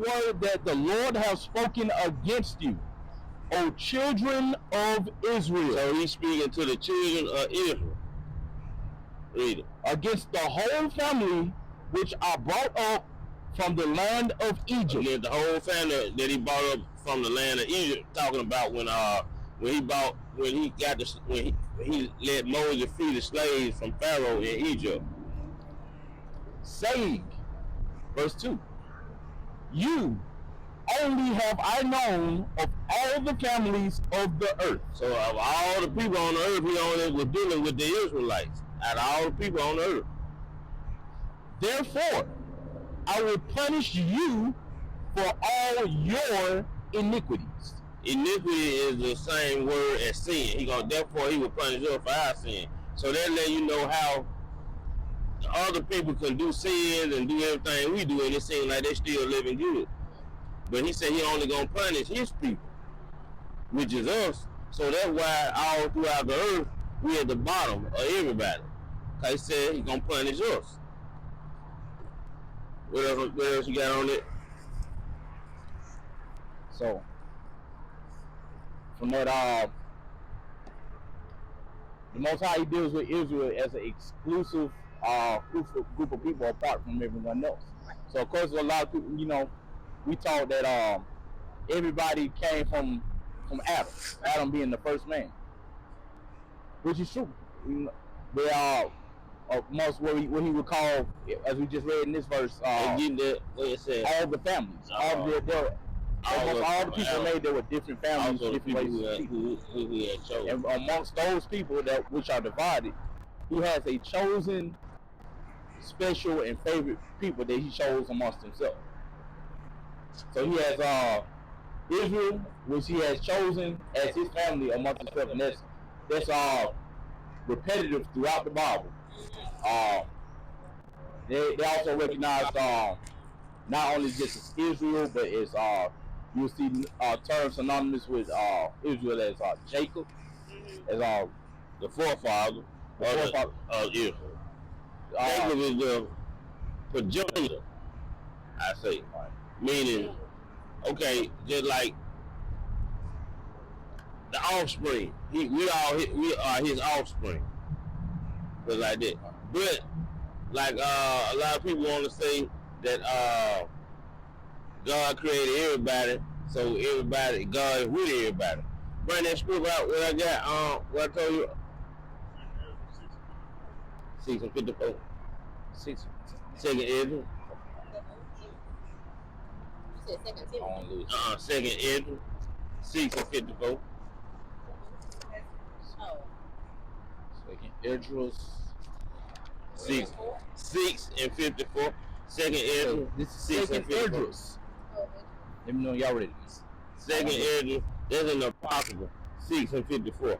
word that the Lord has spoken against you, O children of Israel. So he's speaking to the children of Israel. Read it. Against the whole family which are brought up from the land of Egypt. Against the whole family that he brought up from the land of Egypt. Talking about when he let Moses free the slaves from Pharaoh in Egypt. Saying, verse 2, you only have I known of all the families of the earth. So of all the people on the earth, he only was dealing with the Israelites. Out of all the people on the earth. Therefore, I will punish you for all your iniquities. Iniquity is the same word as sin. Therefore he will punish us for our sin. So that let you know how other people can do sins and do everything we do, and it seems like they still living good. But he said he only gonna punish his people, which is us. So that's why all throughout the earth we at the bottom of everybody. Cause he said he gonna punish us. What else you got on it? So from that, the Most High, he deals with Israel as an exclusive group of people apart from everyone else. So of course, a lot of people, we taught that everybody came from Adam. Adam being the first man, which is true. They are most what he would call, as we just read in this verse, all the families, all the people made there were different families, different ways who he had chosen. And amongst those people which are divided, he has a chosen, special, and favorite people that he chose amongst himself. So he has Israel, which he has chosen as his family amongst himself, and that's repetitive throughout the Bible. They also recognize not only just as Israel, but as you'll see terms synonymous with Israel as Jacob, as the forefather of Israel. Jacob is the progenitor, I say. Right. Meaning, okay, just like the offspring. We are his offspring. But like that. But like a lot of people want to say that God created everybody, so God is with everybody. Bring that script out. What I got? What I told you. 6 and 54. 6. Second Ezra. You said second Timothy. Second Ezra. 6 and 54. Oh. Second Ezra. 6 and 54. Second Ezra. This is second Ezra. Let me know y'all ready. Second Ezra. That's an impossible. 6 and 54.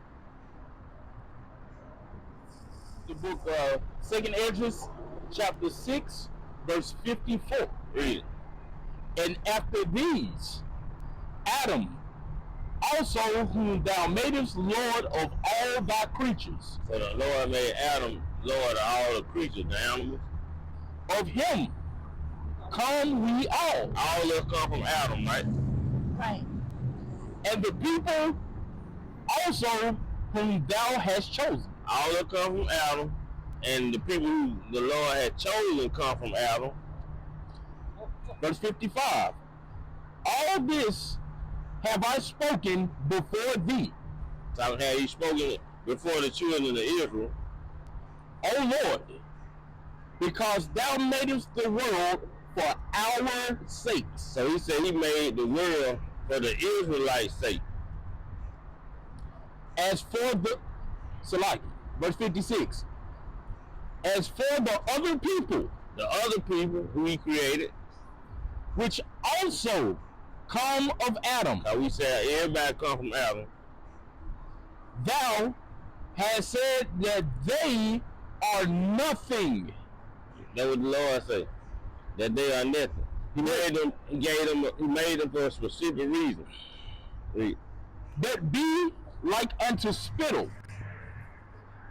The book Second Ezra, chapter 6, verse 54. Read. And after these, Adam also, whom thou madest Lord of all thy creatures. So the Lord made Adam Lord of all the creatures, the animals. Of him come we all. All of us come from Adam, right? Right. And the people also whom thou hast chosen. All of us come from Adam, and the people who the Lord had chosen come from Adam. Verse 55. All this have I spoken before thee. So had he spoken before the children of Israel. O Lord, because thou madest the world for our sakes. So he said he made the world for the Israelites' sake. As for the Salaki, verse 56. As for the other people who he created, which also come of Adam. So we said everybody come from Adam. Thou hast said that they are nothing. That's what the Lord said. That they are nothing. He made them. He made them for a specific reason. That be like unto spittle,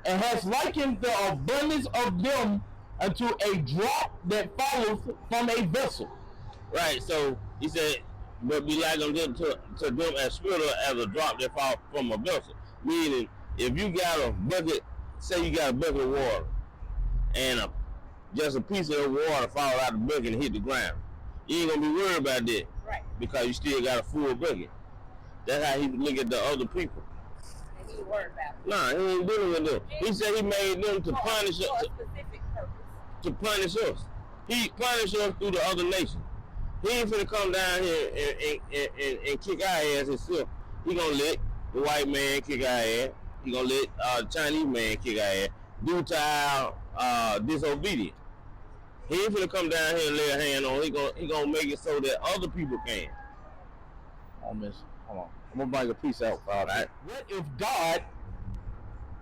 and has likened the abundance of them unto a drop that falleth from a vessel. Right. So he said, but be like them to them as spittle as a drop that fall from a vessel. Meaning, if you got a bucket, say you got a bucket of water, and just a piece of water fall out of the bucket and hit the ground, you ain't gonna be worried about that, Right. because you still got a full bucket. That's how he look at the other people. And he worried about it. Nah, he ain't dealing with them. He said he made them to punish us. For a specific purpose. To punish us. He punished us through the other nation. He ain't finna come down here and kick our ass himself. He gonna let the white man kick our ass. He gonna let the Chinese man kick our ass due to our disobedience. He ain't finna come down here and lay a hand on. He gonna make it so that other people can. Hold on. I'm gonna bring a piece out. All right. What if God,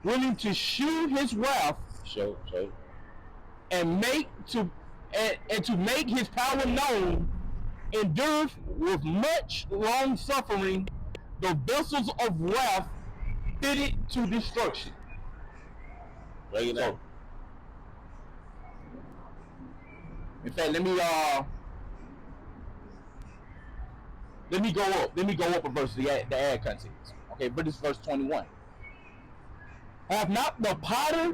willing to shew His wrath, and to make His power known, endureth with much long suffering the vessels of wrath fitted to destruction. Break it down. In fact, let me go up. Let me go up a verse to add context. Okay, but this is verse 21. Have not the potter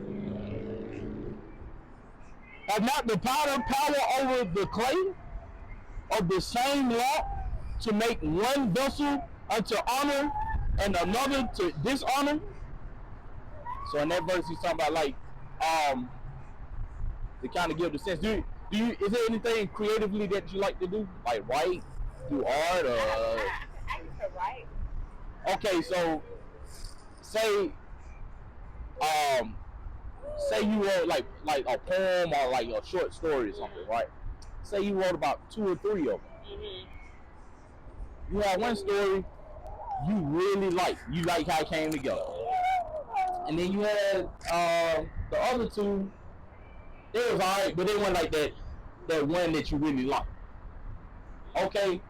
power over the clay of the same lot to make one vessel unto honor and another to dishonor? So in that verse, he's talking about like to kind of give the sense. Is there anything creatively that you like to do, like write, do art, or? I used to write. Okay, so say you wrote like a poem or like a short story or something, right? Say you wrote about 2 or 3 of them. You have one story you really like. You like how it came together, and then you had the other 2. They was alright, but they weren't like that one that you really like. Okay,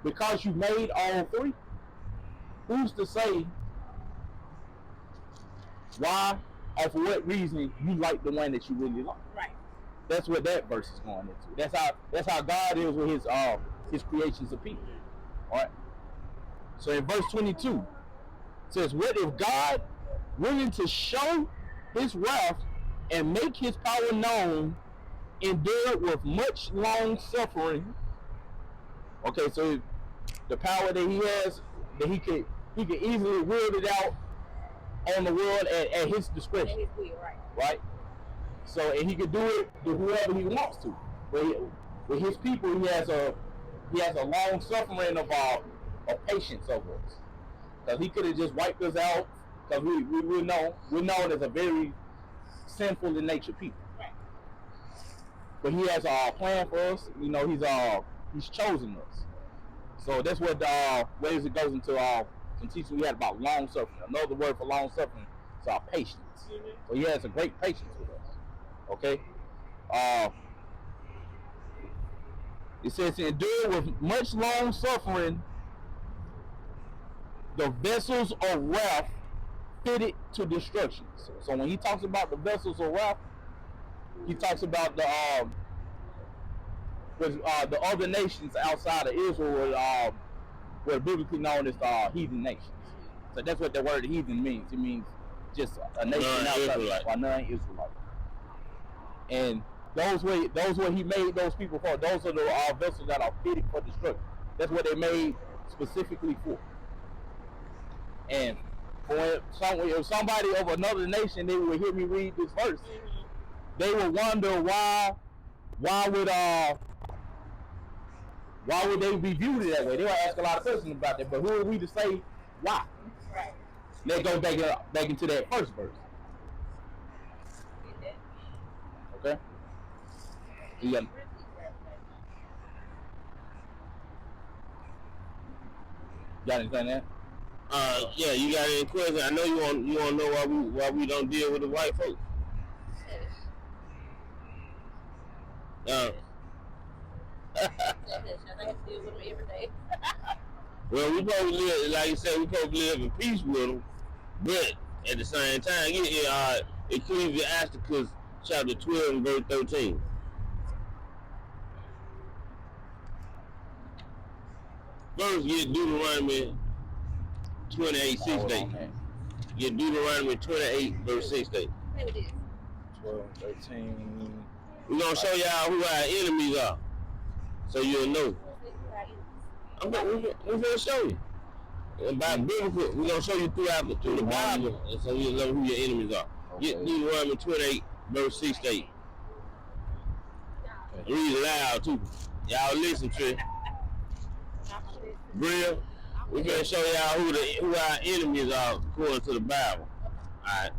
because you made all 3, who's to say why or for what reason you like the one that you really like? Right. That's what that verse is going into. That's how God is with his creations of people. All right. So in verse 22, it says, "What if God, willing to show His wrath and make His power known, endured with much long suffering?" Okay, so the power that He has, that He could easily wield it out on the world at His discretion. At His will, right. Right. So, and He could do it to whoever He wants to. With His people, He has a long suffering of patience over us. Because He could have just wiped us out. Because we're known as a very sinful in nature people. Right. But He has a plan for us. You know, He's chosen us. So that's what ways it goes into some teaching we had about long suffering. Another word for long suffering is patience. So He has a great patience with us. Okay. It says, endure with much long suffering the vessels of wrath fitted to destruction. So when He talks about the vessels of wrath, He talks about the other nations outside of Israel were biblically known as the heathen nations. So that's what the word heathen means. It means just a nation outside of non-Israelite. And those where He made those people for, those are the vessels that are fitted for destruction. That's what they made specifically for. And if somebody of another nation, they would hear me read this verse, they would wonder why would they be viewed that way? They would ask a lot of questions about that. But who are we to say why? Right. Let's go back into that first verse. Okay. You got anything there? Yeah, you got any questions? I know you want to know why we don't deal with the white folks. I have to deal with them every day. Well, we probably live, like you said, we probably live in peace with them, but at the same time, Ecclesiasticus chapter 12 and verse 13. First, get Deuteronomy 28, 6 8. Get Deuteronomy 28, verse 6 8. 12, 13. We're going to show y'all who our enemies are. So you'll know. We're going to show you. By biblical, we're going to show you through the Bible, and so you'll know who your enemies are. Okay. Get Deuteronomy 28, verse 6 8. Okay. Read it loud, too. Y'all listen to it. Real. We're going to show y'all who our enemies are according to the Bible. Alright.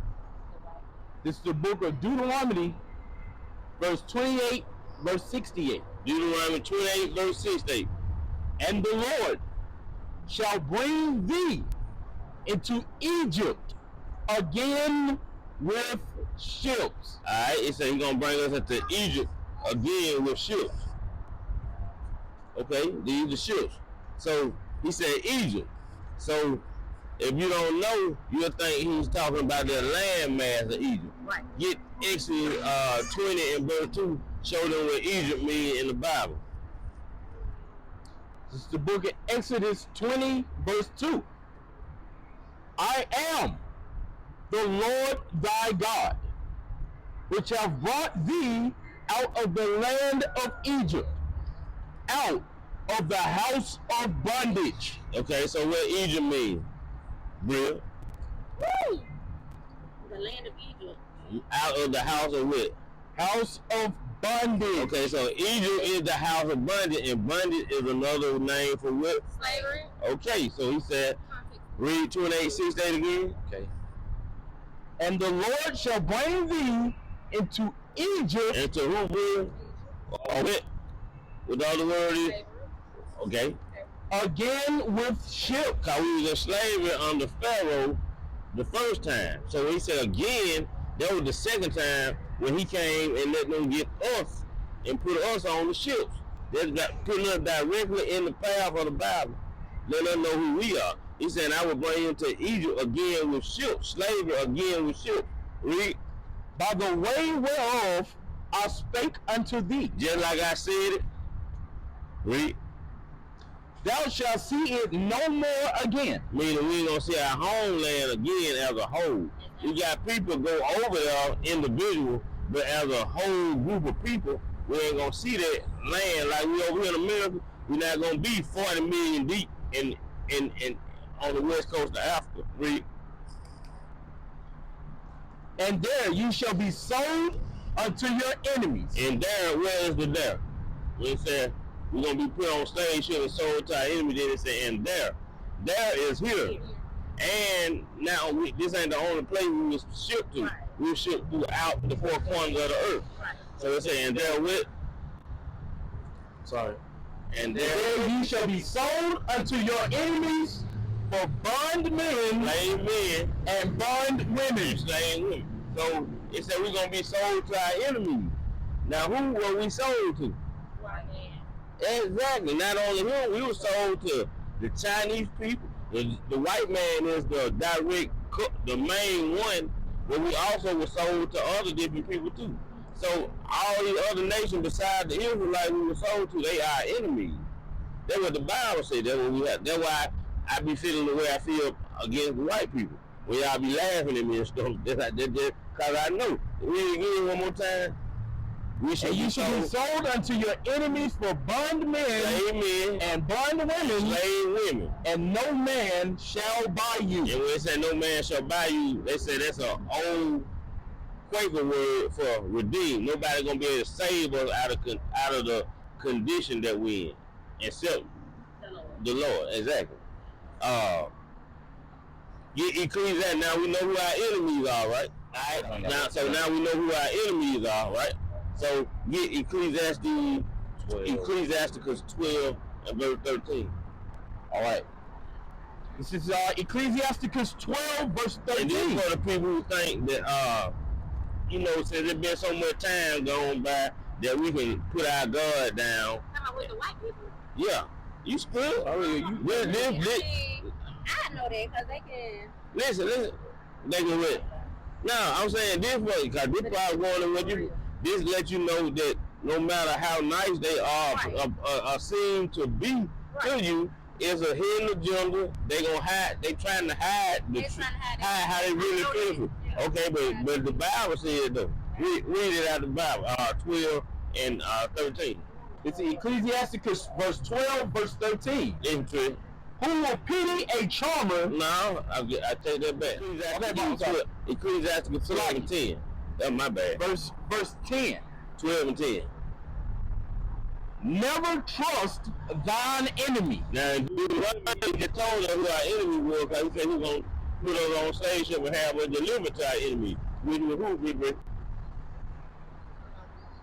This is the book of Deuteronomy, verse 28, verse 68. Deuteronomy 28, verse 68. And the Lord shall bring thee into Egypt again with ships. Alright, it says he's going to bring us into Egypt again with ships. Okay, these are the ships. So he said Egypt. So if you don't know, you'll think he's talking about the landmass of Egypt. Right. Get Exodus 20 and verse 2, show them what Egypt means in the Bible. This is the book of Exodus 20, verse 2. I am the Lord thy God, which have brought thee out of the land of Egypt, out of the house of bondage. Okay, so what Egypt means? Bria? Woo! The land of Egypt. Out of the house of what? House of bondage. Okay, so Egypt is the house of bondage, and bondage is another name for what? Slavery. Okay, so he said, read 28, 6, 8 again. Okay. And the Lord shall bring thee into Egypt. Into who, Bria? Oh, what? What the other word is? Okay. Again with ships. Because we was in slavery under Pharaoh the first time. So he said again, that was the second time when he came and let them get us and put us on the ships. That's putting us directly in the path of the Bible. Let us know who we are. He said, I will bring you to Egypt again with ships. Slavery again with ships. Read. By the way whereof I spake unto thee. Just like I said it. Read. Thou shalt see it no more again. Meaning we ain't gonna see our homeland again as a whole. We got people go over there individual, but as a whole group of people, we ain't gonna see that land like we over here in America. We're not gonna be 40 million deep in on the west coast of Africa. Read. And there you shall be sold unto your enemies. And there, where is the there? When it said we're gonna be put on slave ship and sold to our enemy, then it said, and there is here. And now this ain't the only place we was shipped to. Right. We were shipped throughout the four corners of the earth. Right. So it's saying, and there with. Sorry. And there ye shall be sold unto your enemies for bondmen, slave men, and bondwomen, slave women. So it said we're gonna be sold to our enemies. Now who were we sold to? White man. Exactly. Not only him, we were sold to the Chinese people. The white man is the direct cook, the main one, but we also were sold to other different people too. So all these other nations besides the Israelites we were sold to, they are enemies. That's what the Bible said. That's what we have. That's why I be feeling the way I feel against the white people. When y'all be laughing at me and stuff, because I know. Read it again one more time. And you shall be sold unto your enemies for bondmen, slave men, and bondwomen, slave women, and no man shall buy you. And when they say no man shall buy you, they say that's an old Quaker word for redeem. Nobody gonna be able to save us out of the condition that we in, except the Lord. Exactly. Get Ecclesiastes. Now we know who our enemies are, right? All right. Now we know who our enemies are, right? So get Ecclesiasticus 12 and verse 13. All right. This is Ecclesiasticus 12 verse 13. And this is for the people who think that since there's been so much time gone by that we can put our guard down. With the white people? Yeah. You still? I know that because they can. Listen. They can what? No, I'm saying this way because this probably going to what you. This lets you know that no matter how nice they are, right, seem to be to you, It's a hidden agenda. They gonna hide. They trying to hide hide how they really feel. Yeah. Okay, but the Bible said though. Read it out of the Bible. 12 and 13. It's Ecclesiasticus verse 12, verse 13. Interesting. Who will pity a charmer? No, I take that back. Ecclesiasticus 12 and 10. That's my bad. Verse 10. 12 and 10. Never trust thine enemy. Now, he told us who our enemy was, because he said he was going to put us on stage and have us deliver to our enemy. Which was who, people?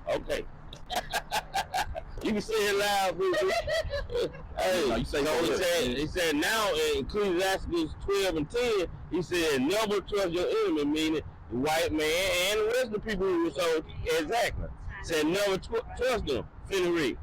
Okay. You can say it loud, people. Hey, you say he said now in Ecclesiastes 12 and 10, he said, never trust your enemy, meaning the white man and the rest of the people who were so exactly. Said never trust them. Finna read.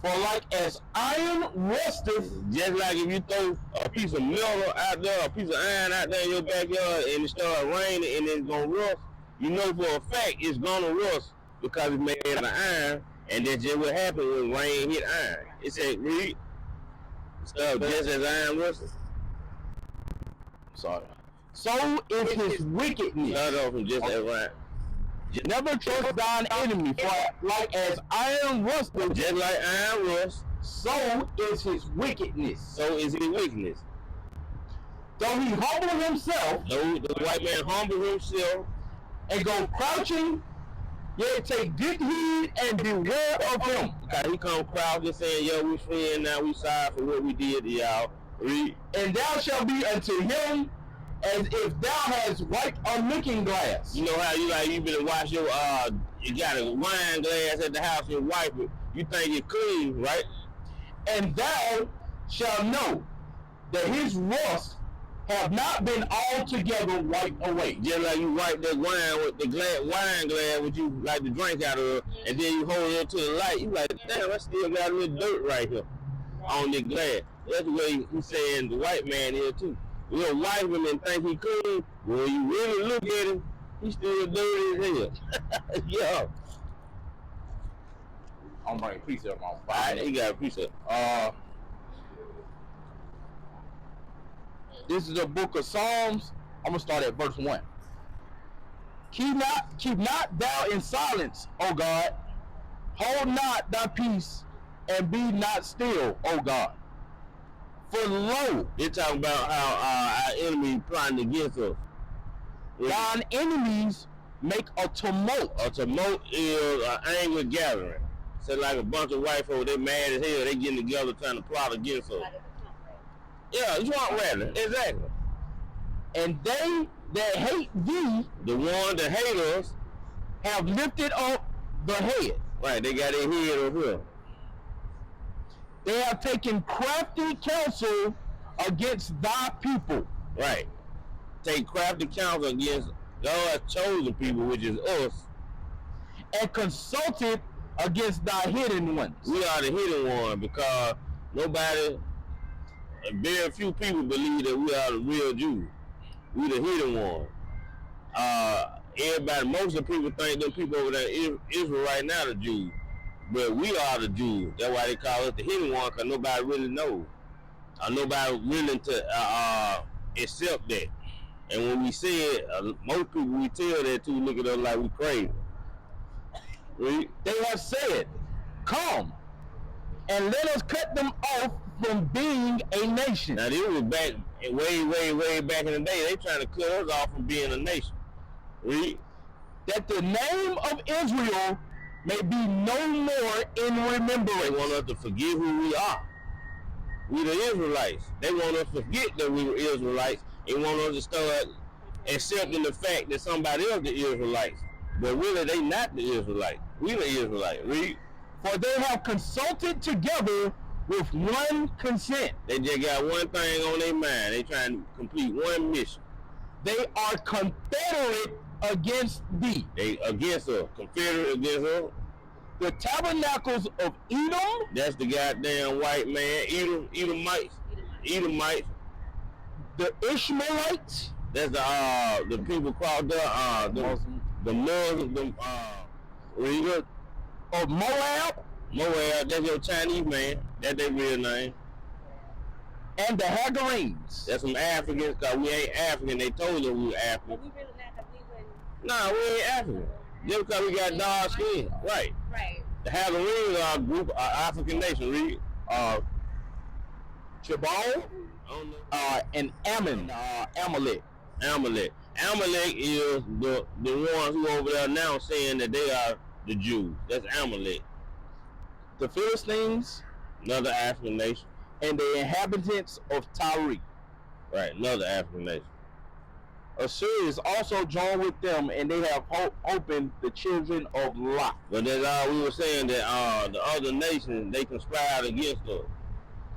For like as iron rusteth, just like if you throw a piece of metal out there, a piece of iron out there in your backyard, and it starts raining and it's gonna rust, you know for a fact it's gonna rust because it's made out of iron, and that's just what happened when rain hit iron. It said, read, just as iron rusteth. Sorry. So is his wickedness. Start off from just as iron. Never trust thine enemy, for like as iron rusteth, just like iron rust, so is his wickedness. So is his weakness. Though he humble himself, though the white man humble himself, and go crouching, yet take good heed and beware of him. Because he come crouching saying, yo, we friends now, we sorry for what we did to y'all. Read. And thou shalt be unto him as if thou hast wiped a looking glass. You know how you been wash your you got a wine glass at the house and wipe it. You think it's clean, right? And thou shalt know that his rust have not been altogether wiped away. Just like you wipe that wine with the wine glass which you like to drink out of, and then you hold it up to the light. You like, damn, I still got a little dirt right here on the glass. That's the way he's saying the white man here too. We'll wipe him and think he clean. When you really look at him, he's still dirty as hell. Yeah. I'm bringing a piece of my fire. He got a piece of. This is the book of Psalms. I'm gonna start at verse 1. Keep not thou in silence, O God. Hold not thy peace, and be not still, O God. For lo, they're talking about how our enemy plotting against us. Thine enemies make a tumult. A tumult is an angry gathering. So like a bunch of white folk, they mad as hell. They getting together trying to plot against us. Yeah, swamp rattling, exactly. And they that hate thee, the one that hate us, have lifted up the head. Right, they got their head over here. They have taken crafty counsel against thy people. Right. Take crafty counsel against God's chosen people, which is us. And consulted against thy hidden ones. We are the hidden one because very few people believe that we are the real Jews. We the hidden one. Most of the people think them people over there in Israel right now the Jews. But we are the Jews. That's why they call us the hidden one, because nobody really knows. Nobody willing to accept that. And when we say it, most people we tell that to look at us like we crazy. They have said, come and let us cut them off from being a nation. Now this was back way back in the day. They trying to cut us off from being a nation. That the name of Israel may be no more in remembrance. They want us to forget who we are. We the Israelites. They want us to forget that we were Israelites and want us to start accepting the fact that somebody else the Israelites. But really they not the Israelites. We the Israelites. Read. For they have consulted together with one consent. They just got one thing on their mind. They trying to complete one mission. They are confederate against thee. They against us. Confederate against us. The tabernacles of Edom. That's the goddamn white man. Edomites. The Ishmaelites. That's the people called the Muslims. Of Moab. Moab, that's your Chinese man. That's their real name. And the Hagarenes. That's some Africans, because we ain't African. They told us we were African. But we really not, because we wouldn't. Nah, we ain't African. Just because we got dark skin. Right. Right. The Hagarenes are a group of African nation, read. Jabal, and Amalek. Amalek is the ones who over there now saying that they are the Jews. That's Amalek. The Philistines, another African nation. And the inhabitants of Tyre. Right, another African nation. Assyria is also joined with them, and they have opened the children of Lot. But that's all we were saying, that the other nations, they conspired against us.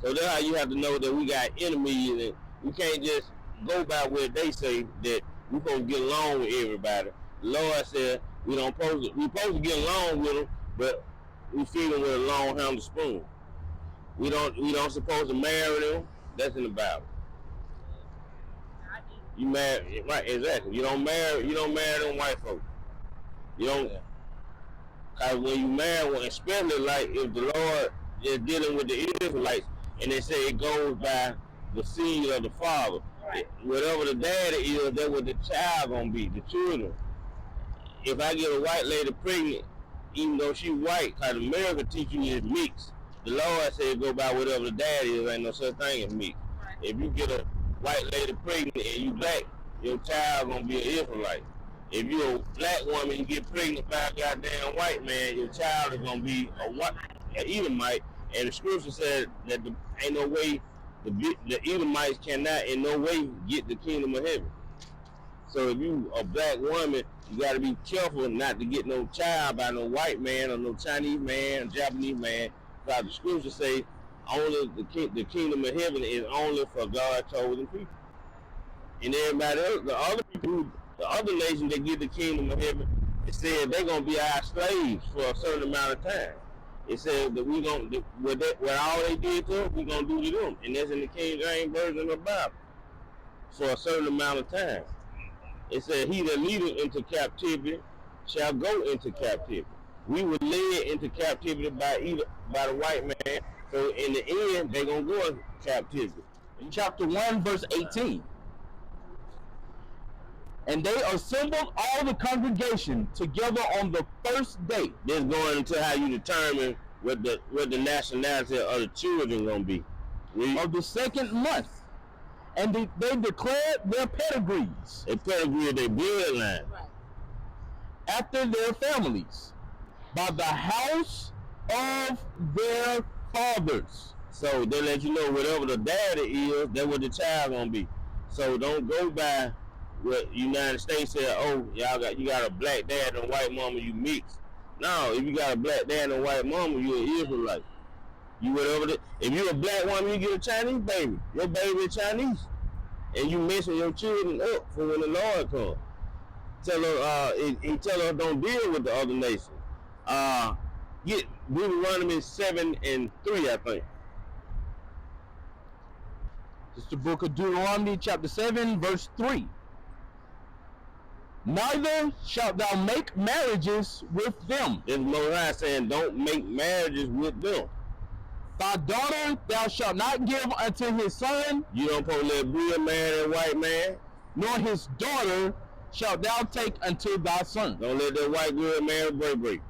So that's how you have to know that we got enemies, and we can't just go by what they say, that we're supposed to get along with everybody. The Lord said we supposed to get along with them, but we feed them with a long-handled spoon. We don't supposed to marry them. That's in the Bible. You marry, right? Exactly. You don't marry them white folks. You don't. Cause when you marry one, especially like if the Lord is dealing with the Israelites, and they say it goes by the seed of the father. Right. Whatever the daddy is, that's what the child gonna be. The children. If I get a white lady pregnant, even though she white, cause America teach you is mixed. The Lord said go by whatever the daddy is. Ain't no such thing as mixed. Right. If you get a white lady pregnant and you black, your child gonna be an Israelite. If you're a black woman and you get pregnant by a goddamn white man, your child is gonna be an Edomite. And the scripture said that ain't no way the Edomites cannot in no way get the kingdom of heaven. So if you a black woman, you got to be careful not to get no child by no white man or no Chinese man or Japanese man. Because the scripture say only the kingdom of heaven is only for God's chosen people. And everybody else, the other people, the other nations that get the kingdom of heaven, it said they're gonna be our slaves for a certain amount of time. It says that we gonna what all they did to us, we gonna do to them, and that's in the King James version of the Bible. For a certain amount of time, it said, "He that leadeth into captivity shall go into captivity." We were led into captivity by the white man, so in the end they gonna go into captivity. Chapter 1, verse 18. And they assembled all the congregation together on the first day. This going into how you determine what the nationality of the children gonna be. Of the second month. And they declared their pedigrees. They pedigree their bloodline. Right. After their families. By the house of their fathers. So they let you know whatever the daddy is, that's what the child gonna be. So don't go by what United States said, oh, you got a black dad and a white mama, you mix. No, if you got a black dad and a white mama, you an Israelite. You whatever if you a black woman, you get a Chinese baby. Your baby is Chinese. And you messing your children up for when the Lord comes. Tell her, he tell her don't deal with the other nations. Get Deuteronomy 7:3, I think. It's the book of Deuteronomy, chapter 7, verse 3. Neither shalt thou make marriages with them. It's Most High saying don't make marriages with them. Thy daughter thou shalt not give unto his son. You don't supposed to let real man and white man. Nor his daughter shalt thou take unto thy son. Don't let that white girl marry break.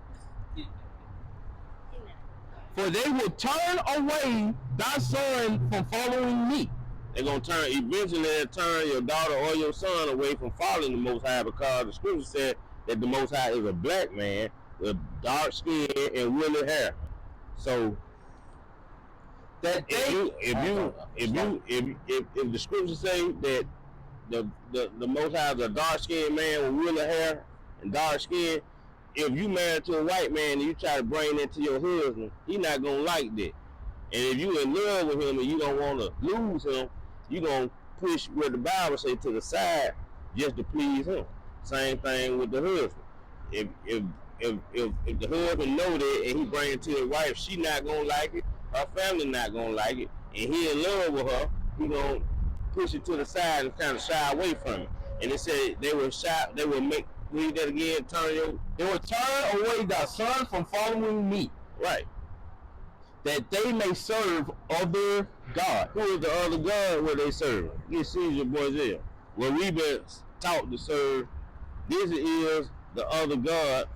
For they will turn away thy son from following me. They're going to eventually turn your daughter or your son away from following the Most High, because the scripture said that the Most High is a black man with dark skin and woolly hair. So that if the scripture say that the Most High is a dark skinned man with woolly hair and dark skin, if you married to a white man and you try to bring that to your husband, he not gonna like that. And if you in love with him and you don't want to lose him, you gonna push what the Bible say to the side just to please him. Same thing with the husband. If the husband know that and he bring it to his wife, she not gonna like it, her family not gonna like it, and he in love with her, he gonna push it to the side and kind of shy away from it. And it said they will read that again, they will turn away thy son from following me. Right. that they may serve other gods. Who is the other God where they serve? This is your boy there. Where we been taught to serve, this is the other God.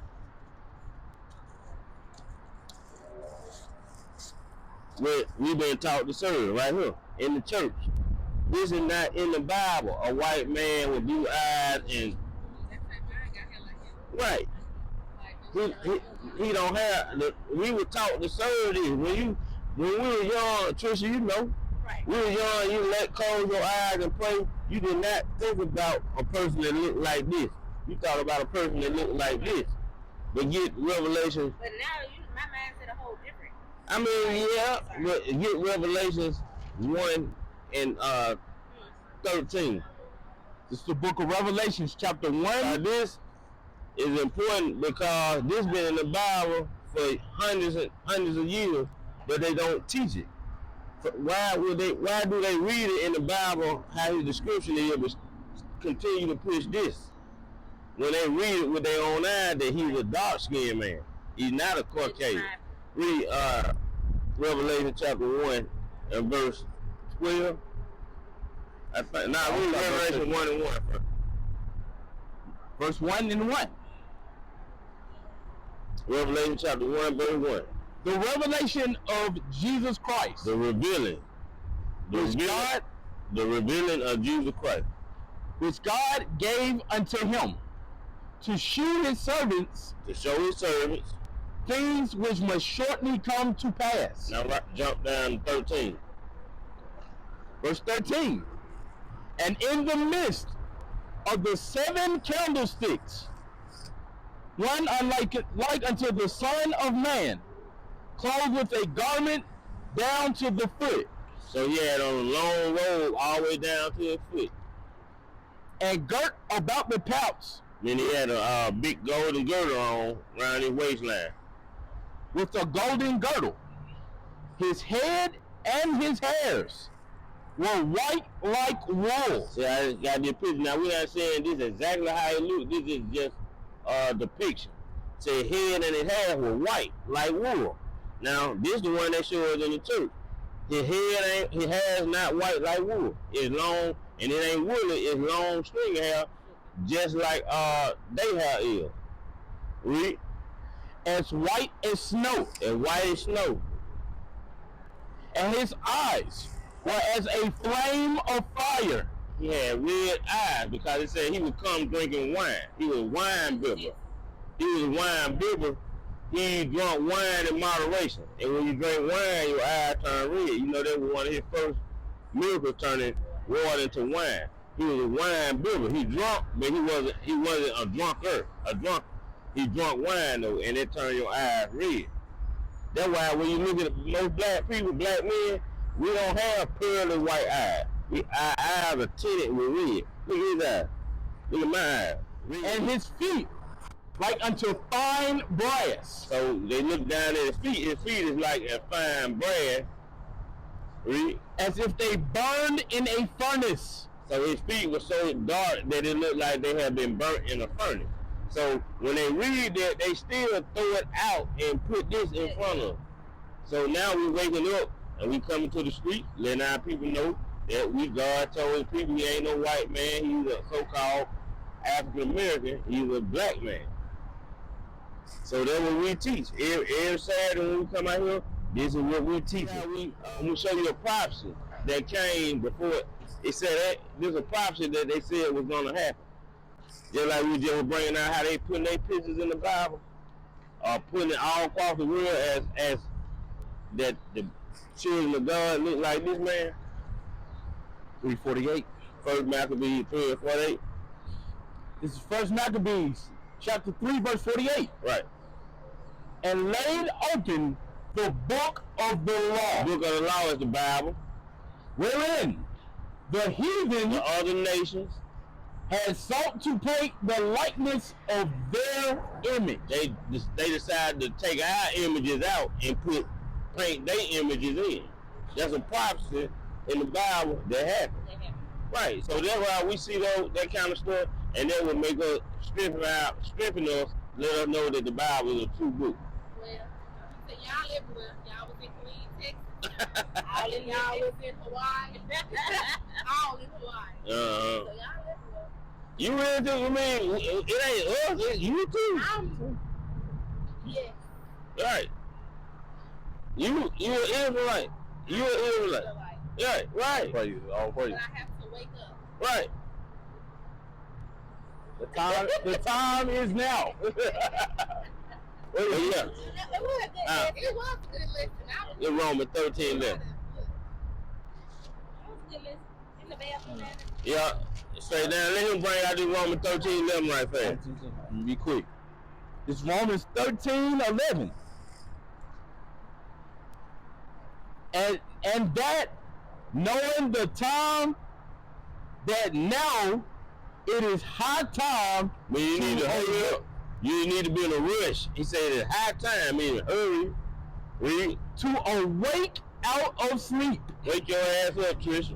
Where we been taught to serve right here in the church. This is not in the Bible. A white man with blue eyes and right. He don't have. We were taught to serve this. When we were young, Trisha, you know, Right. we were young. You let close your eyes and pray. You did not think about a person that looked like this. You thought about a person that looked like this. But get Revelation. But now my mind said a whole different. I mean, yeah, but get Revelations 1 and 13. This is the book of Revelations, chapter 1. This is important because this been in the Bible for hundreds of years, but they don't teach it. Why do they read it in the Bible how his description is, but continue to push this? When they read it with their own eyes that he's a dark-skinned man. He's not a Caucasian. Read Revelation chapter 1 and verse 12. Read Revelation 1 and 1 first. Verse 1 and 1. Revelation chapter 1, verse 1. The revelation of Jesus Christ. The revealing. The revealing of Jesus Christ. Which God gave unto him to shew his servants. To show his servants. Things which must shortly come to pass. Now jump down to 13. Verse 13. And in the midst of the 7 candlesticks, one like unto the Son of Man, clothed with a garment down to the foot. So he had on a long robe all the way down to his foot. And girt about the paps. Then he had a big golden girdle on around his waistline. With a golden girdle. His head and his hairs were white like wool. See, I just got this picture. Now, we're not saying this is exactly how it looked. This is just a depiction. Say head and his hair were white like wool. Now, this is the one they show us in the church. His hair is not white like wool. It's long, and it ain't woolly. It's long string hair, just like they hair is. Read. As white as snow. As white as snow. And his eyes were as a flame of fire. He had red eyes because it said he would come drinking wine. He was wine bibber. He drank wine in moderation. And when you drink wine, your eyes turn red. You know that was one of his first miracles, turning water into wine. He was a wine bibber. He drunk, but he wasn't a drunker. He drunk wine though, and it turned your eyes red. That's why when you look at most black people, black men, we don't have pearly white eyes. Our eyes are tinted with red. Look at his eyes. Look at my eyes. Red. And his feet like unto fine brass. So they look down at his feet. His feet is like a fine brass. Read. As if they burned in a furnace. So his feet were so dark that it looked like they had been burnt in a furnace. So when they read that, they still throw it out and put this in front of them. So now we waking up and we coming to the street, letting our people know that God told his people he ain't no white man. He's a so-called African American. He's a black man. So that's what we teach. Every Saturday when we come out here, this is what we teach. We show you a prophecy that came before it said that there's a prophecy that they said was going to happen. Just like we just were bringing out how they putting their pictures in the Bible, putting it all across the world as that the children of God look like this man. 3:48. First Maccabees 3:48. This is First Maccabees, chapter 3, verse 48. Right. And laid open the book of the law. The book of the law is the Bible. Wherein the heathen, the other nations, had sought to take the likeness of their image. They decided to take our images out and paint their images in. That's a prophecy in the Bible that happened. Right. So that's why we see that kind of stuff, and that will make us strengthen us, let us know that the Bible is a true book. Well, so y'all everywhere. Y'all was in Queens. All in y'all was in Hawaii. All in Hawaii. So y'all everywhere. You really do? I mean, it ain't us. It's you too. Yes. Right. You an Israelite. You an Israelite. Yeah. Right. Praise, all praise. But I have to wake up. Right. The time is now. Yeah. It was a good lesson. It's Romans 13 left. That was a good lesson. In the bathroom. Yeah. Straight down. Let him bring out this Romans 13 11 right fast. Let me be quick. It's Romans 13:11. And that, knowing the time, that now it is high time. I mean, you need to hurry up. You need to be in a rush. He said it's high time, meaning hurry. Read. To awake out of sleep. Wake your ass up, Trish.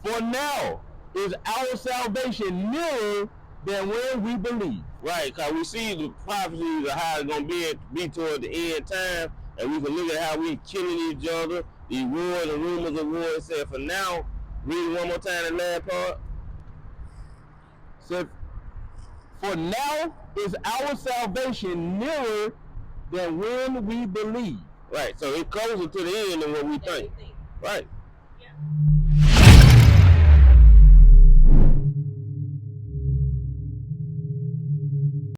For now is our salvation nearer than when we believe. Right, because we see the prophecies of how it's going to be toward the end time, and we can look at how we killing each other, the wars and rumors of war. It said, for now, read one more time the last part. So, for now is our salvation nearer than when we believe. Right, so it closer to the end than what we think. Right. Yeah.